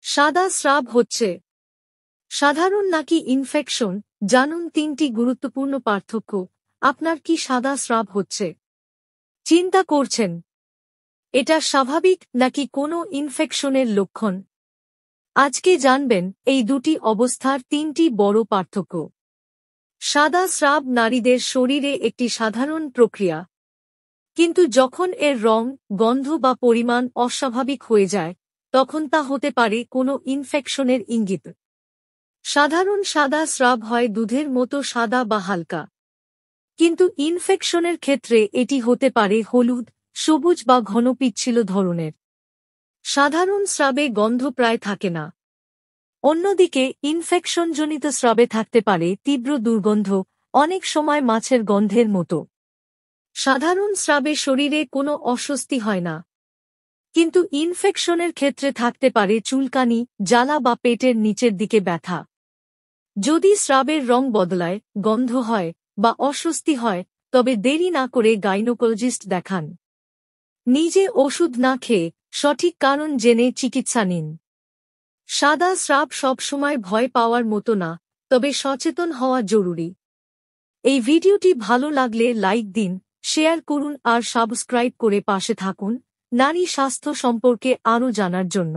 সাদা স্রাব হচ্ছে সাধারণ নাকি ইনফেকশন, জানুন ৩টি গুরুত্বপূর্ণ পার্থক্য। আপনার কি সাদা স্রাব হচ্ছে? চিন্তা করছেন এটা স্বাভাবিক নাকি কোনো ইনফেকশনের লক্ষণ? আজকে জানবেন এই দুটি অবস্থার ৩টি বড় পার্থক্য। সাদা স্রাব নারীদের শরীরে একটি সাধারণ প্রক্রিয়া, কিন্তু যখন এর রং, গন্ধ বা পরিমাণ অস্বাভাবিক হয়ে যায় তখন তা হতে পারে কোনো ইনফেকশনের ইঙ্গিত। সাধারণ সাদা স্রাব হয় দুধের মতো সাদা বা হালকা, কিন্তু ইনফেকশনের ক্ষেত্রে এটি হতে পারে হলুদ, সবুজ বা ঘন পিচ্ছিল ধরনের। সাধারণ স্রাবে গন্ধ প্রায় থাকে না। অন্যদিকে ইনফেকশনজনিত স্রাবে থাকতে পারে তীব্র দুর্গন্ধ, অনেক সময় মাছের গন্ধের মতো। সাধারণ স্রাবে শরীরে কোনো অস্বস্তি হয় না, কিন্তু ইনফেকশনের ক্ষেত্রে থাকতে পারে চুলকানি, জ্বালা বা পেটের নিচের দিকে ব্যথা। যদি স্রাবের রং বদলায়, গন্ধ হয় বা অস্বস্তি হয় তবে দেরি না করে গাইনোকোলজিস্ট দেখান। নিজে ওষুধ না খেয়ে সঠিক কারণ জেনে চিকিৎসা নিন। সাদা স্রাব সবসময় ভয় পাওয়ার মতো না, তবে সচেতন হওয়া জরুরি। এই ভিডিওটি ভালো লাগলে লাইক দিন, শেয়ার করুন আর সাবস্ক্রাইব করে পাশে থাকুন নারী স্বাস্থ্য সম্পর্কে আরও জানার জন্য।